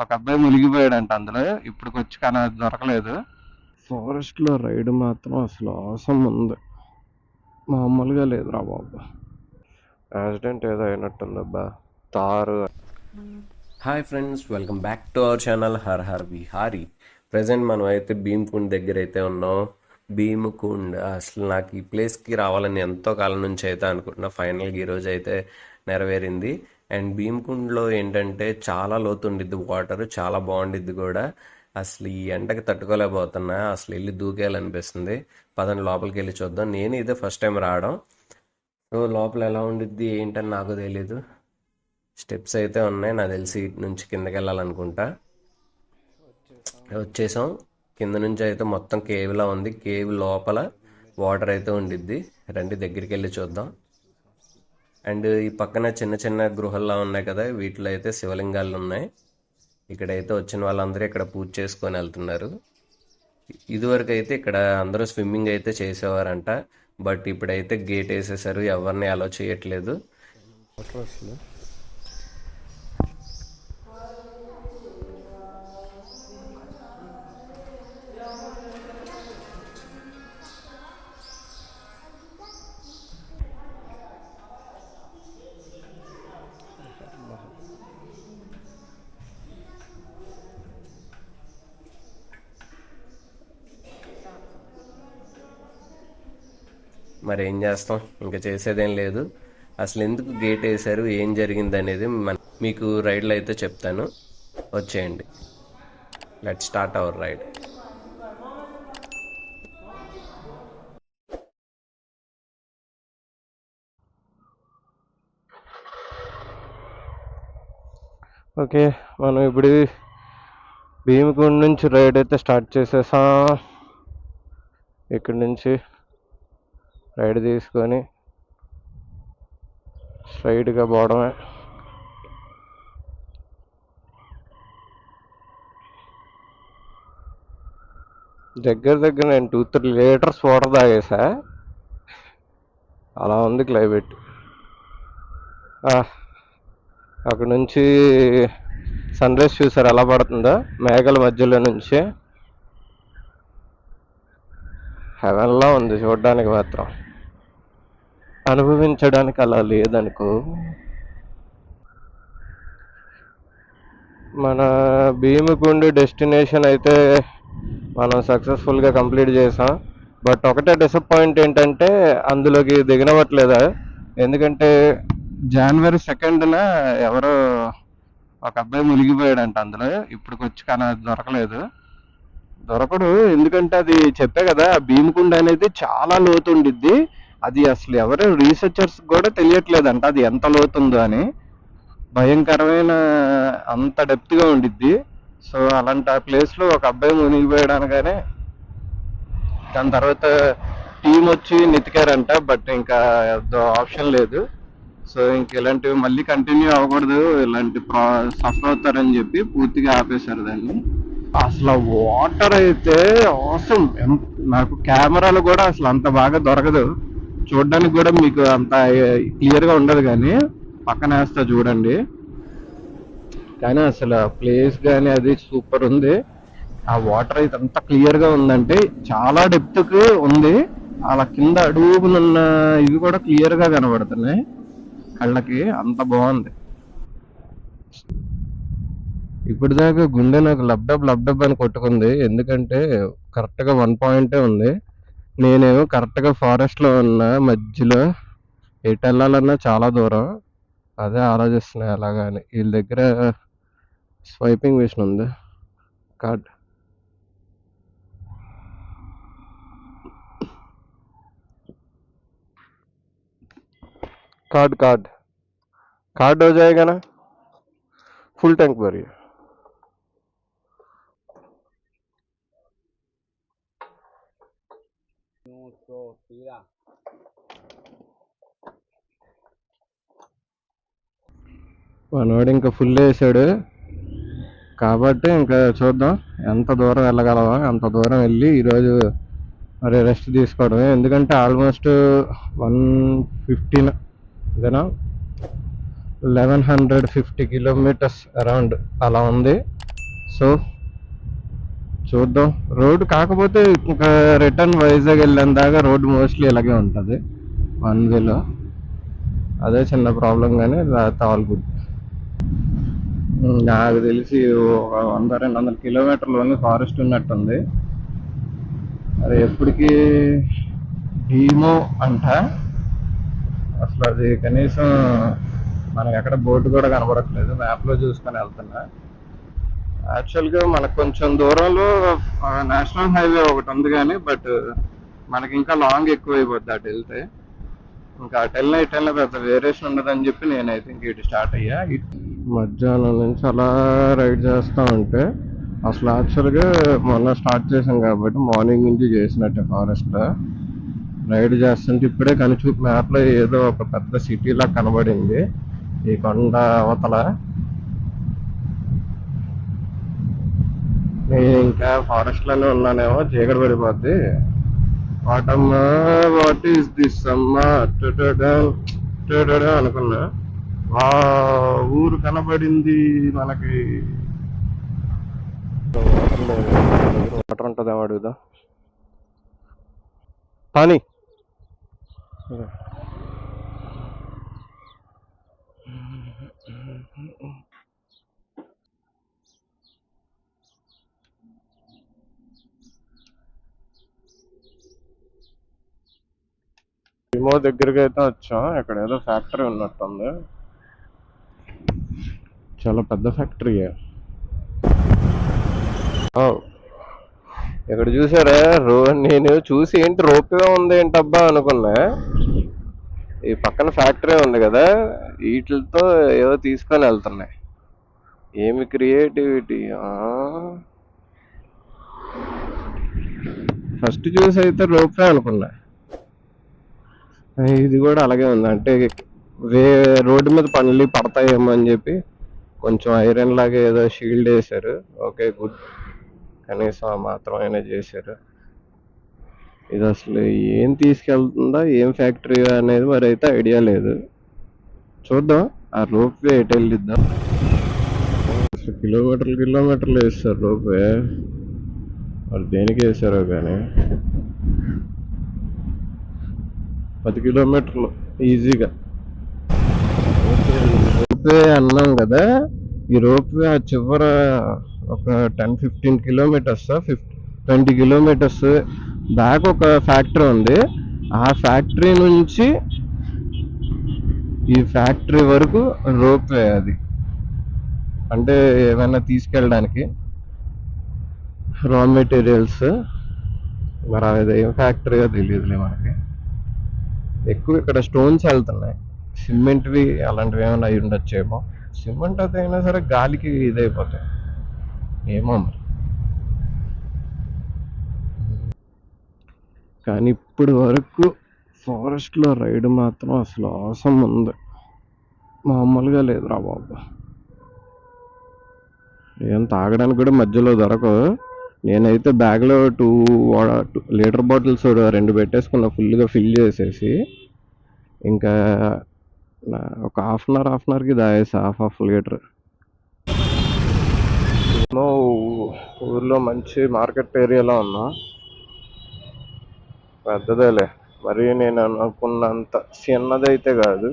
ఒక అబ్బాయి మునిగిపోయాడంట అందులో. ఇప్పటికొచ్చి కానీ అది దొరకలేదు. ఫారెస్ట్లో రైడ్ మాత్రం అసలు అవసరం ఉంది, మామూలుగా లేదురా బాబు. యాక్సిడెంట్ ఏదో అయినట్టుందబ్బా. తారు. Hi friends, welcome back to our channel Har Har Vihari. Present మనం అయితే భీమ్కుండ్ దగ్గర అయితే ఉన్నాం. భీమ్కుండ్ అసలు నాకు ఈ ప్లేస్కి రావాలని ఎంతో కాలం నుంచి అయితే అనుకుంటున్నా. ఫైనల్గా ఈరోజు అయితే నెరవేరింది. అండ్ భీమ్కుండ్లో ఏంటంటే చాలా లోతు ఉండిద్ది వాటర్, చాలా బాగుండిద్ది కూడా. అసలు ఈ ఎండకి తట్టుకోలేకపోతున్నా, అసలు వెళ్ళి దూకేయాలనిపిస్తుంది. పదండి లోపలికి వెళ్ళి చూద్దాం. నేను ఇదే ఫస్ట్ టైం రావడం. సో లోపల ఎలా ఉండిద్ది ఏంటని నాకు తెలీదు. స్టెప్స్ అయితే ఉన్నాయి, నాకు తెలిసి ఇటు నుంచి కిందకి వెళ్ళాలనుకుంటా. వచ్చేసాం. కింద నుంచి అయితే మొత్తం కేవ్లా ఉంది. కేవ్ లోపల వాటర్ అయితే ఉండిద్ది. రండి దగ్గరికి వెళ్ళి చూద్దాం. అండ్ ఈ పక్కన చిన్న చిన్న గృహల్లా ఉన్నాయి కదా, వీటిలో అయితే శివలింగాలు ఉన్నాయి. ఇక్కడైతే వచ్చిన వాళ్ళందరూ ఇక్కడ పూజ చేసుకొని వెళ్తున్నారు. ఇదివరకు అయితే ఇక్కడ అందరూ స్విమ్మింగ్ అయితే చేసేవారంట. బట్ ఇప్పుడైతే గేట్ వేసేసారు, ఎవరిని అలో చేయట్లేదు. మరి ఏం చేస్తాం, ఇంకా చేసేదేం లేదు. అసలు ఎందుకు గేట్ వేశారు, ఏం జరిగింది అనేది మీకు రైడ్లో అయితే చెప్తాను. వచ్చేయండి, let start our ride. Okay, మనం ఇప్పుడు భీమకుండ్ నుంచి రైడ్ అయితే స్టార్ట్ చేసేసాం. ఇక్కడి నుంచి రైడ్ తీసుకొని స్ట్రైట్గా పోవడమే. దగ్గర దగ్గర నేను 2-3 లీటర్స్ వాటర్ తాగేసా. అలా ఉంది క్లైమేట్. అక్కడ నుంచి సన్ రైజ్ చూసారు ఎలా పడుతుందో మేఘాల మధ్యలో నుంచి. హెవెన్లా ఉంది చూడడానికి మాత్రం, అనుభవించడానికి అలా లేదనుకో. మన భీమకుండ్ డెస్టినేషన్ అయితే మనం సక్సెస్ఫుల్గా కంప్లీట్ చేసాం. బట్ ఒకటే డిసప్పాయింట్ ఏంటంటే అందులోకి దిగనవట్లేదా. ఎందుకంటే జనవరి 2న ఎవరో ఒక అబ్బాయి మునిగిపోయాడంట అందులో. ఇప్పటికొచ్చి కానీ అది దొరకడు. ఎందుకంటే అది చెప్పే కదా, భీమకుండ్ అనేది చాలా లోతు ఉండిద్ది. అది అసలు ఎవరు రీసెర్చర్స్ కూడా తెలియట్లేదంట అది ఎంత లోతుందో అని. భయంకరమైన అంత డెప్త్గా ఉండిద్ది. సో అలాంటి ఆ ప్లేస్లో ఒక అబ్బాయి మునిగిపోయాడు అనగానే దాని తర్వాత టీం వచ్చి నెతికారంట. బట్ ఇంకా ఆప్షన్ లేదు. సో ఇంక ఇలాంటివి మళ్ళీ కంటిన్యూ అవ్వకూడదు, ఇలాంటి సఫర్ అవుతారని చెప్పి పూర్తిగా ఆపేశారు దాన్ని. అసలు వాటర్ అయితే అవసరం. నాకు కెమెరాలు కూడా అసలు అంత బాగా దొరకదు, చూడడానికి కూడా మీకు అంత క్లియర్గా ఉండదు. కానీ పక్కన వేస్తా చూడండి. కానీ అసలు ప్లేస్ కానీ అది సూపర్ ఉంది. ఆ వాటర్ అయితే అంత క్లియర్గా ఉందంటే చాలా డెప్త్కి ఉంది. అలా కింద అడుగునున్న ఇవి కూడా క్లియర్గా కనబడుతున్నాయి కళ్ళకి, అంత బాగుంది. ఇప్పటిదాకా గుండె నాకు లబ్డబ్ అని కొట్టుకుంది. ఎందుకంటే కరెక్ట్గా 1 పాయింటే ఉంది. నేనేమో కరెక్ట్గా ఫారెస్ట్లో ఉన్న మధ్యలో, ఎటు వెళ్ళాలన్నా చాలా దూరం. అదే ఆలోచిస్తున్నా ఎలాగని. వీళ్ళ దగ్గర స్వైపింగ్ మిషన్ ఉంది. కార్డ్ कार्ड कार्ड कार्ड हो जाएगा ना, फुल टैंक भरिए. మనోడు ఇంకా ఫుల్ వేసాడు కాబట్టి ఇంకా చూద్దాం ఎంత దూరం వెళ్ళగలవా. అంత దూరం వెళ్ళి ఈరోజు మరి రెస్ట్ తీసుకోవడమే. ఎందుకంటే ఆల్మోస్ట్ 115 ఇదేనా 1150 కిలోమీటర్స్ అరౌండ్ అలా ఉంది. సో చూద్దాం. రోడ్ కాకపోతే ఇంకా రిటర్న్ వైజాగ్ వెళ్ళిన దాకా రోడ్ మోస్ట్లీ ఇలాగే ఉంటుంది వన్ వేలో. అదే చిన్న ప్రాబ్లం, కానీ ఆల్ గుడ్. నాకు తెలిసి ఒక 100-200 కిలోమీటర్లోనే ఫారెస్ట్ ఉన్నట్టుంది. అది ఎప్పటికీ డీమో అంట. అసలు అది కనీసం మనకి ఎక్కడ బోర్డు కూడా కనబడట్లేదు. మ్యాప్లో చూసుకొని వెళ్తున్నా. యాక్చువల్గా మనకు కొంచెం దూరంలో నేషనల్ హైవే ఒకటి ఉంది, కానీ బట్ మనకి ఇంకా లాంగ్ ఎక్కువ అయిపోద్ది అటు వెళ్తే. ఇంకా అటు వెళ్ళిన పెద్ద వేరియేషన్ ఉండదని చెప్పి నేనైతే ఇంక ఇటు స్టార్ట్ అయ్యా. మధ్యాహ్నం నుంచి అలా రైడ్ చేస్తూ ఉంటే అసలు యాక్చువల్గా మొన్న స్టార్ట్ చేసాం కాబట్టి మార్నింగ్ నుంచి చేసినట్టే ఫారెస్ట్ రైడ్ చేస్తుంటే ఇప్పుడే కనిచూపు మ్యాప్లో ఏదో ఒక పెద్ద సిటీలా కనబడింది ఈ కొండ అవతల. నేను ఇంకా ఫారెస్ట్లోనే ఉన్నానేమో, చీకటి పడిపోద్ది. వాటమ్మా వాట్ ఈస్ దిస్ అమ్మా అనుకున్నా. ఆ ఊరు కనబడింది మనకి. వాటర్ ఉంటుందేమో అడుగుదా పానీ. విమో దగ్గరికి అయితే వచ్చాం. ఇక్కడ ఏదో ఫ్యాక్టరీ ఉన్నట్టుంది, చాలా పెద్ద ఫ్యాక్టరీ. ఇక్కడ చూసారా నేను చూసి ఏంటి రోప్వే ఉంది ఏంటబ్బా అనుకున్నా. ఈ పక్కన ఫ్యాక్టరీ ఉంది కదా, వీటితో ఏదో తీసుకొని వెళ్తున్నాయి. ఏమి క్రియేటివిటీ. ఫస్ట్ చూసి అయితే రోప్వే అనుకున్నా, ఇది కూడా అలాగే ఉంది. అంటే రోడ్డు మీద పనులు పడతాయేమో అని చెప్పి కొంచెం ఐరన్ లాగా ఏదో షీల్డ్ వేశారు. ఓకే గుడ్, కనీసం ఆ మాత్రం అయినా చేశారు. ఇది అసలు ఏం తీసుకెళ్తుందా, ఏం ఫ్యాక్టరీ అనేది మరి అయితే ఐడియా లేదు. చూద్దాం ఆ రోప్వే ఎటు వెళ్ళిద్దాం. అసలు కిలోమీటర్లు వేస్తారు రోప్వే, మరి దేనికి వేసారో కానీ. 10 కిలోమీటర్లు ఈజీగా. రోప్వే అన్నాం కదా, ఈ రోప్వే ఆ చివర ఒక 10-15 కిలోమీటర్స్ 20 కిలోమీటర్స్ దాకా ఒక ఫ్యాక్టరీ ఉంది. ఆ ఫ్యాక్టరీ నుంచి ఈ ఫ్యాక్టరీ వరకు రోప్వే. అది అంటే ఏమైనా తీసుకెళ్ళడానికి రా మెటీరియల్స్. మరి అది ఏం ఫ్యాక్టరీగా తెలియదులే మనకి. ఎక్కువ ఇక్కడ స్టోన్స్ వెళ్తున్నాయి, సిమెంట్వి అలాంటివి ఏమైనా అయి ఉండొచ్చేమో. సిమెంట్ అది అయినా సరే గాలికి ఇదైపోతాయి ఏమో మరి. కానీ ఇప్పుడు వరకు ఫారెస్ట్లో రైడ్ మాత్రం అసలు అవసరం ఉంది, మామూలుగా లేదురా బాబు. ఏం తాగడానికి కూడా మధ్యలో దొరకవు. నేనైతే బ్యాగ్లో 2 లీటర్ బాటిల్స్ 2 పెట్టేసుకున్నా, ఫుల్గా ఫిల్ చేసేసి. ఇంకా ఒక హాఫ్ అన్ అవర్కి తాగేసి హాఫ్ లీటర్. ఏమో ఊర్లో మంచి మార్కెట్ ఏరియాలో ఉన్నా, పెద్దదేలే, మరి నేను అనుకున్నంత చిన్నదైతే కాదు.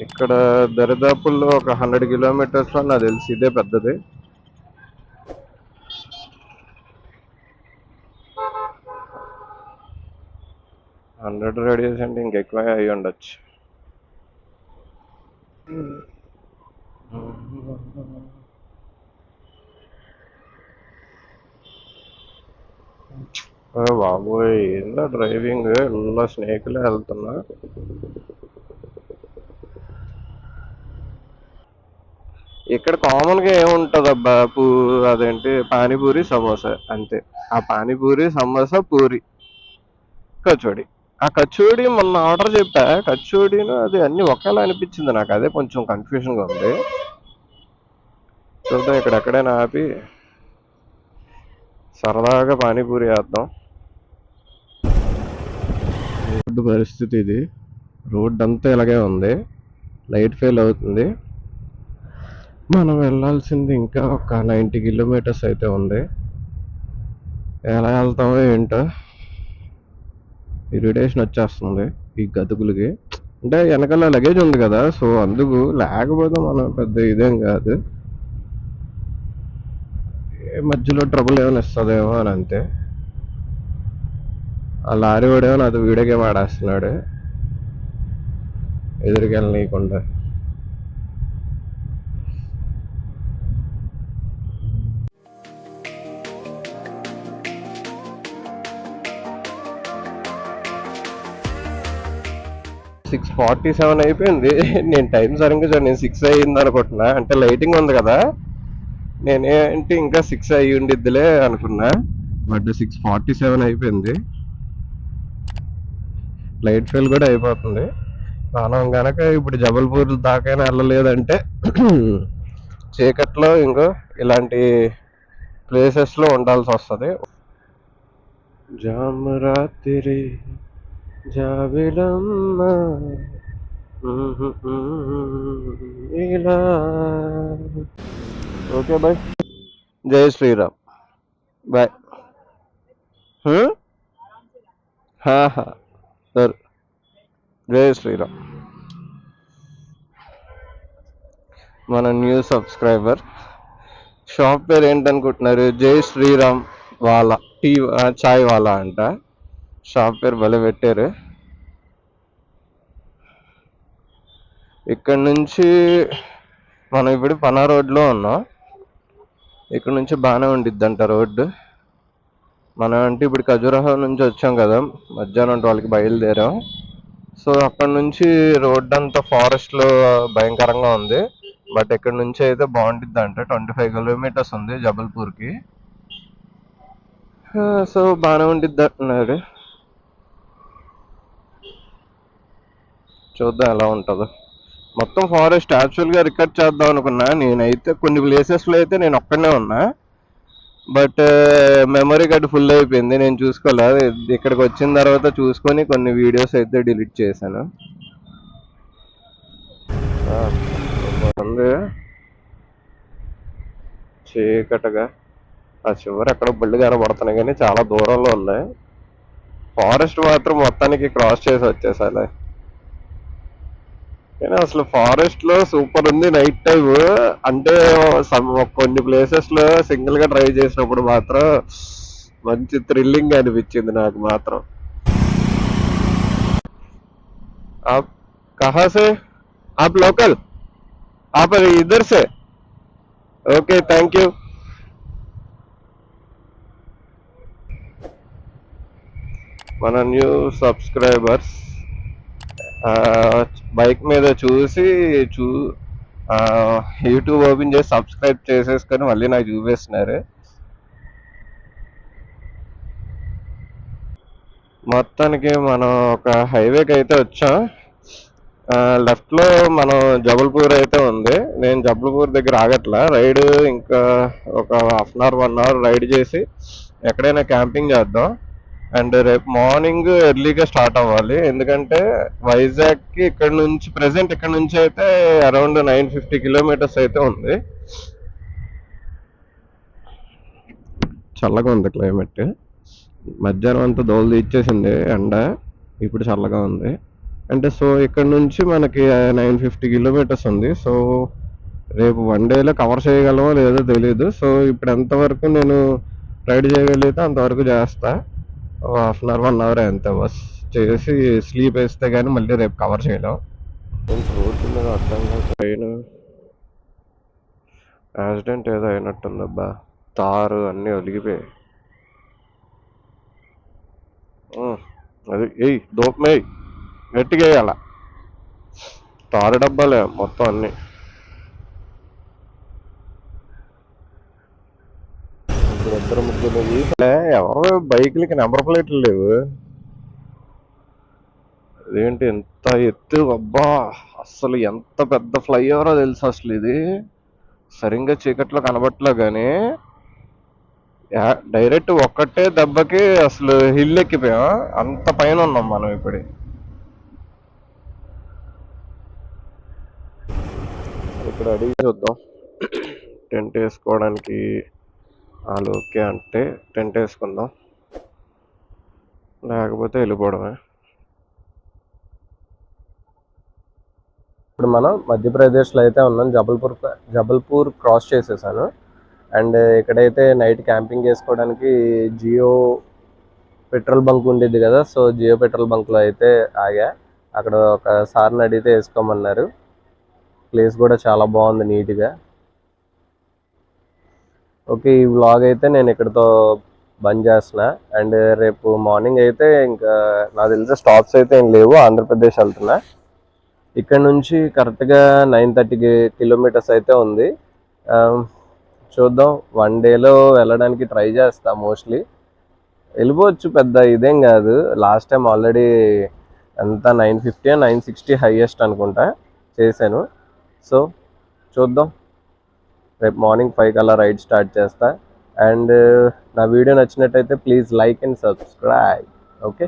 ఇక్కడ దరిదాపుల్లో ఒక 100 కిలోమీటర్స్లో నాకు తెలిసి ఇదే పెద్దది. హండ్రెడ్ రేడియస్ అంటే ఇంకెక్కువ అయి ఉండొచ్చు. బాబోయ్ ఏందో డ్రైవింగ్, ఇలా స్నేక్లే వెళ్తున్నా. ఇక్కడ కామన్గా ఏముంటుంది అబ్బా, అదేంటి పానీపూరి సమోసా అంతే. ఆ పానీపూరి సమోసా పూరి కచోడి. ఆ కచోడి మొన్న ఆర్డర్ చెప్పా, కచోడీను అది అన్ని ఒకేలా అనిపించింది నాకు. అదే కొంచెం కన్ఫ్యూజన్గా ఉంది. చూద్దాం ఇక్కడెక్కడైనా ఆపి సరదాగా పానీపూరి వేద్దాం. రోడ్డు పరిస్థితి ఇది. రోడ్డు అంతా ఇలాగే ఉంది, లైట్ ఫెయిల్ అవుతుంది. మనం వెళ్ళాల్సింది ఇంకా ఒక 90 కిలోమీటర్స్ అయితే ఉంది. ఎలా వెళ్తామో ఏంటో, ఇరిటేషన్ వచ్చేస్తుంది ఈ గతుకులకి. అంటే వెనకాల లగేజ్ ఉంది కదా, సో అందుకు. లేకపోతే మనం పెద్ద ఇదేం కాదు. మధ్యలో ట్రబుల్ ఏమైనా ఇస్తుందేమో అని అంతే. ఆ లారీ వాడేమో నాతో వీడియో గేమ్ ఆడేస్తున్నాడు ఎదురుకెళ్ళనీయకుండా. 6:47 అయిపోయింది. నేను టైం సరిగ్గా నేను 6 అయ్యింది అనుకుంటున్నా. అంటే లైటింగ్ ఉంది కదా, నేనేంటి ఇంకా 6 అయ్యి ఉండిద్దిలే అనుకున్నా. బట్ 6:47 అయిపోయింది. లైట్ ఫెయిల్ కూడా అయిపోతుంది. మనం గనక ఇప్పుడు జబల్పూర్ దాకైనా వెళ్ళలేదంటే చీకట్లో ఇంకో ఇలాంటి ప్లేసెస్లో ఉండాల్సి వస్తుంది. జామ్ రాత్రి జాబిలమ్మ ఇలా. Okay bye. జై శ్రీరామ్. బాయ్. సరే, జై శ్రీరామ్. మన న్యూ సబ్స్క్రైబర్. షాప్ పేరు ఏంటనుకుంటున్నారు? జై శ్రీరామ్ వాలా టీ చాయ్ వాలా అంట. షాప్ పేరు భలే పెట్టారు. ఇక్కడ నుంచి మనం ఇప్పుడు పనా రోడ్లో ఉన్నాం. ఇక్కడ నుంచి బాగానే ఉండిద్దంట రోడ్డు. మనం అంటే ఇప్పుడు ఖజురాహో నుంచి వచ్చాం కదా, మధ్యాహ్నం 12కి బయలుదేరాం. సో అక్కడ నుంచి రోడ్ అంతా ఫారెస్ట్లో భయంకరంగా ఉంది. బట్ ఇక్కడ నుంచి అయితే బాగుండిద్ది అంట. 25 కిలోమీటర్స్ ఉంది జబల్పూర్కి. సో బాగానే ఉండిద్ది అంటున్నారు. చూద్దాం ఎలా ఉంటుందో. మొత్తం ఫారెస్ట్. యాక్చువల్గా రికార్డ్ చేద్దాం అనుకున్నా నేనైతే. కొన్ని ప్లేసెస్లో అయితే నేను ఒక్కడనే ఉన్నా, బట్ మెమరీ కార్డు ఫుల్ అయిపోయింది. నేను చూసుకోలేదు. ఇక్కడికి వచ్చిన తర్వాత చూసుకొని కొన్ని వీడియోస్ అయితే డిలీట్ చేశాను. చీకటగా ఆ చివరి ఎక్కడ బళ్ళు కనబడుతున్నాయి కానీ చాలా దూరంలో ఉన్నాయి. ఫారెస్ట్ మాత్రం మొత్తానికి క్రాస్ చేసి వచ్చేసాలి. కానీ అసలు ఫారెస్ట్ లో సూపర్ ఉంది నైట్ టైం. అంటే కొన్ని ప్లేసెస్ లో సింగిల్ గా డ్రైవ్ చేసినప్పుడు మాత్రం మంచి థ్రిల్లింగ్ అనిపించింది నాకు మాత్రం. आप कहाँ से? आप लोकल? आप इधर से? Okay, thank you. మన న్యూ సబ్స్క్రైబర్స్ బైక్ మీద చూసి యూట్యూబ్ ఓపెన్ చేసి సబ్స్క్రైబ్ చేసేసుకొని మళ్ళీ నాకు చూపిస్తున్నారు. మొత్తానికి మనం ఒక హైవేకి అయితే వచ్చాం. లెఫ్ట్లో మనం జబల్పూర్ అయితే ఉంది. నేను జబల్పూర్ దగ్గర ఆగట్లా. రైడ్ ఇంకా ఒక 1/2 అవర్ 1 అవర్ రైడ్ చేసి ఎక్కడైనా క్యాంపింగ్ చేద్దాం. అండ్ రేపు మార్నింగ్ ఎర్లీగా స్టార్ట్ అవ్వాలి. ఎందుకంటే వైజాగ్కి ఇక్కడ నుంచి ప్రెసెంట్ ఇక్కడ నుంచి అయితే అరౌండ్ 950 కిలోమీటర్స్ అయితే ఉంది. చల్లగా ఉంది క్లైమేట్. మధ్యాహ్నం అంతా దోలు తీచ్చేసింది ఎండ. ఇప్పుడు చల్లగా ఉంది. అంటే సో ఇక్కడ నుంచి మనకి 950 కిలోమీటర్స్ ఉంది. సో రేపు 1 డేలో కవర్ చేయగలమో లేదో తెలియదు. సో ఇప్పుడు ఎంతవరకు నేను రైడ్ చేయగలిగితే అంతవరకు చేస్తా. 1/2 అవర్ 1 అవర్ ఎంత బస్ చేసి స్లీప్ వేస్తే కానీ మళ్ళీ రేపు కవర్ చేయలేం. రోడ్డు మీద అడ్డంగా ట్రైన్ యాక్సిడెంట్ ఏదో అయినట్టుందబ్బా. తారు అన్నీ ఒలిగిపోయాయి. అది ఎయ్ దూపమే గట్టిగా వేయాల. తారు డబ్బాలే మొత్తం అన్నీ. ఇద్దరు ముగ్గురు ఎవరు బైక్లకి నెంబర్ ప్లేట్లు లేవు. అదేంటి ఎంత ఎత్తు అబ్బా. అసలు ఎంత పెద్ద ఫ్లైఓవరో తెలుసు. అసలు ఇది సరిగ్గా చీకట్లో కనబట్లా కానీ డైరెక్ట్ ఒక్కటే దెబ్బకి అసలు హిల్ ఎక్కిపోయాం. అంత పైన ఉన్నాం మనం ఇప్పుడు. ఇక్కడ అడిగి చూద్దాం. టెంట్ వేసుకోవడానికి వాళ్ళు ఓకే అంటే టెంట్ వేసుకుందాం, లేకపోతే వెళ్ళిపోవడమే. ఇప్పుడు మనం మధ్యప్రదేశ్లో అయితే ఉన్నాం. జబల్పూర్ క్రాస్ చేసేసాను. అండ్ ఇక్కడైతే నైట్ క్యాంపింగ్ చేసుకోవడానికి జియో పెట్రోల్ బంక్ ఉండేది కదా, సో జియో పెట్రోల్ బంక్లో అయితే ఆగా. అక్కడ ఒక సార్ని అడిగితే వేసుకోమన్నారు. ప్లేస్ కూడా చాలా బాగుంది, నీట్గా. ఓకే, ఈ వ్లాగ్ అయితే నేను ఇక్కడతో బంద్ చేస్తున్నా. అండ్ రేపు మార్నింగ్ అయితే ఇంకా నాకు తెలిసే స్టాప్స్ అయితే ఏం లేవు. ఆంధ్రప్రదేశ్ వెళ్తున్నా. ఇక్కడ నుంచి కరెక్ట్గా 930 కిలోమీటర్స్ అయితే ఉంది. చూద్దాం, 1 డేలో వెళ్ళడానికి ట్రై చేస్తా. మోస్ట్లీ వెళ్ళిపోవచ్చు, పెద్ద ఇదేం కాదు. లాస్ట్ టైం ఆల్రెడీ ఎంత 950 960 హైయెస్ట్ అనుకుంటా చేశాను. సో చూద్దాం, రేపు మార్నింగ్ 5 కల్లా రైడ్ స్టార్ట్ చేస్తా. అండ్ నా వీడియో నచ్చినట్టయితే please like and subscribe. Okay.